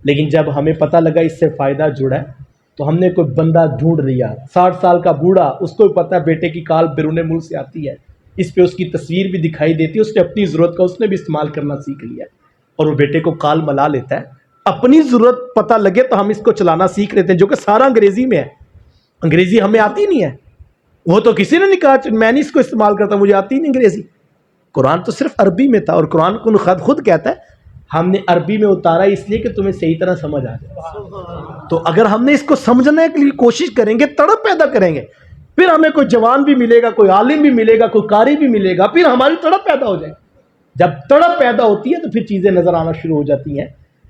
A: لیکن جب ہمیں پتہ لگا اس سے فائدہ جڑا ہے تو ہم نے کوئی بندہ ڈھونڈ لیا، 60 سال کا بوڑھا، اس کو بھی پتہ ہے بیٹے کی کال بیرون ملک سے آتی ہے، اس پہ اس کی تصویر بھی دکھائی دیتی ہے، اس نے اپنی ضرورت کا اس نے بھی استعمال کرنا سیکھ لیا اور وہ بیٹے کو کال ملا لیتا ہے۔ اپنی ضرورت پتہ لگے تو ہم اس کو چلانا سیکھ لیتے ہیں، جو کہ سارا انگریزی میں ہے۔ انگریزی ہمیں آتی نہیں ہے، وہ تو کسی نے نہیں کہا میں نہیں اس کو استعمال کرتا، مجھے آتی نہیں انگریزی۔ قرآن تو صرف عربی میں تھا، اور قرآن کو خود کہتا ہے ہم نے عربی میں اتارا اس لیے کہ تمہیں صحیح طرح سمجھ آ جائے۔ تو اگر ہم نے اس کو سمجھنے کے لیے کوشش کریں گے، تڑپ پیدا کریں گے، پھر ہمیں کوئی جوان بھی ملے گا، کوئی عالم بھی ملے گا، کوئی قاری بھی ملے گا، پھر ہماری تڑپ پیدا ہو جائے گی۔ جب تڑپ پیدا ہوتی ہے تو پھر چیزیں نظر آنا شروع ہو جاتی ہیں۔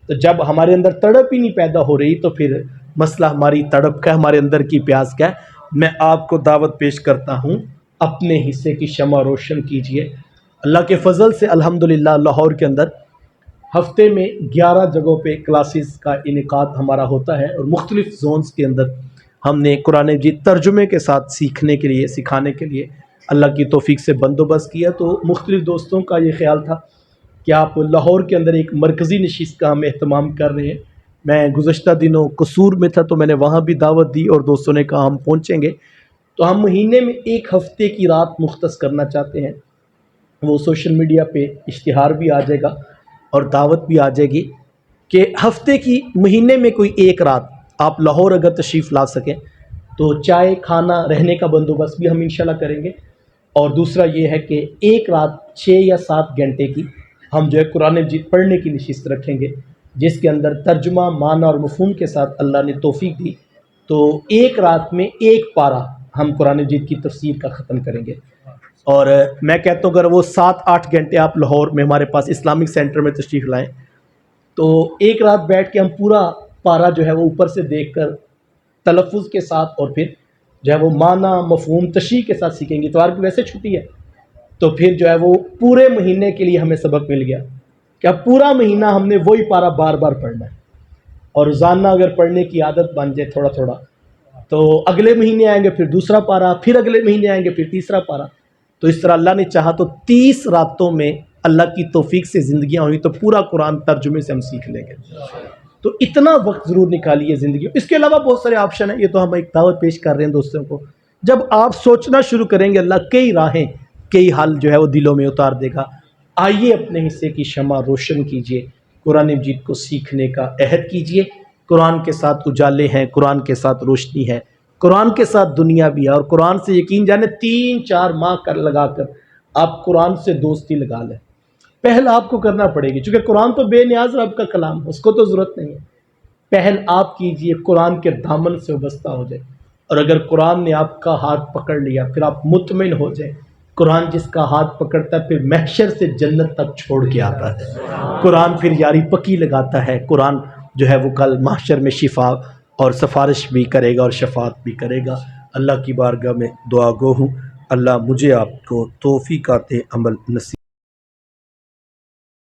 A: تو جب ہمارے اندر تڑپ ہی نہیں پیدا ہو رہی تو پھر مسئلہ ہماری تڑپ کا ہے، ہمارے اندر کی پیاس کا ہے۔ میں آپ کو دعوت پیش کرتا ہوں، اپنے حصے کی شمع روشن کیجئے۔ اللہ کے فضل سے الحمدللہ لاہور کے اندر ہفتے میں 11 جگہوں پہ کلاسز کا انعقاد ہمارا ہوتا ہے، اور مختلف زونز کے اندر ہم نے قرآن مجید ترجمے کے ساتھ سیکھنے کے لیے، سکھانے کے لیے اللہ کی توفیق سے بندوبست کیا۔ تو مختلف دوستوں کا یہ خیال تھا کہ آپ لاہور کے اندر ایک مرکزی نشست کا ہم اہتمام کر رہے ہیں۔ میں گزشتہ دنوں قصور میں تھا تو میں نے وہاں بھی دعوت دی اور دوستوں نے کہا ہم پہنچیں گے، تو ہم مہینے میں ایک ہفتے کی رات مختص کرنا چاہتے ہیں۔ وہ سوشل میڈیا پہ اشتہار بھی آ جائے گا اور دعوت بھی آ جائے گی کہ ہفتے کی، مہینے میں کوئی ایک رات آپ لاہور اگر تشریف لا سکیں تو چائے کھانا رہنے کا بندوبست بھی ہم انشاءاللہ کریں گے، اور دوسرا یہ ہے کہ ایک رات 6 یا 7 گھنٹے کی ہم جو ہے قرآن مجید پڑھنے کی نشست رکھیں گے، جس کے اندر ترجمہ، معنی اور مفہوم کے ساتھ اللہ نے توفیق دی تو ایک رات میں ایک پارہ ہم قرآن مجید کی تفسیر کا ختم کریں گے۔ اور میں کہتا ہوں اگر وہ 7-8 گھنٹے آپ لاہور میں ہمارے پاس اسلامک سینٹر میں تشریف لائیں تو ایک رات بیٹھ کے ہم پورا پارہ جو ہے وہ اوپر سے دیکھ کر تلفظ کے ساتھ اور پھر جو ہے وہ معنی، مفہوم، تشریح کے ساتھ سیکھیں گے۔ اتوار کی ویسے چھٹی ہے تو پھر جو ہے وہ پورے مہینے کے لیے ہمیں سبق مل گیا کہ اب پورا مہینہ ہم نے وہی پارہ بار بار پڑھنا ہے، اور روزانہ اگر پڑھنے کی عادت بن جائے تھوڑا تھوڑا تو اگلے مہینے آئیں گے پھر دوسرا پارہ، پھر اگلے مہینے آئیں گے پھر تیسرا پارہ۔ تو اس طرح اللہ نے چاہا تو 30 راتوں میں اللہ کی توفیق سے زندگیاں ہوئی تو پورا قرآن ترجمے سے ہم سیکھ لیں گے۔ تو اتنا وقت ضرور نکالیے زندگی۔ اس کے علاوہ بہت سارے آپشن ہیں، یہ تو ہم ایک دعوت پیش کر رہے ہیں دوستوں کو۔ جب آپ سوچنا شروع کریں گے اللہ کئی راہیں، کئی حل جو ہے وہ دلوں میں اتار دے گا۔ آئیے اپنے حصے کی شمع روشن کیجئے، قرآن مجید کو سیکھنے کا عہد کیجئے۔ قرآن کے ساتھ اجالے ہیں، قرآن کے ساتھ روشنی ہے، قرآن کے ساتھ دنیا بھی ہے، اور قرآن سے یقین جانے 3-4 ماہ لگا کر آپ قرآن سے دوستی لگا لیں۔ پہل آپ کو کرنا پڑے گی، چونکہ قرآن تو بے نیاز رب کا کلام، اس کو تو ضرورت نہیں ہے۔ پہل آپ کیجئے، قرآن کے دامن سے وابستہ ہو جائے، اور اگر قرآن نے آپ کا ہاتھ پکڑ لیا پھر آپ مطمئن ہو جائیں۔ قرآن جس کا ہاتھ پکڑتا ہے پھر محشر سے جنت تک چھوڑ کے آتا ہے۔ قرآن پھر یاری پکی لگاتا ہے۔ قرآن جو ہے وہ کل محشر میں شفا اور سفارش بھی کرے گا اور شفاعت بھی کرے گا۔ اللہ کی بارگاہ میں دعا گو ہوں، اللہ مجھے آپ کو توفیقات عمل نصیب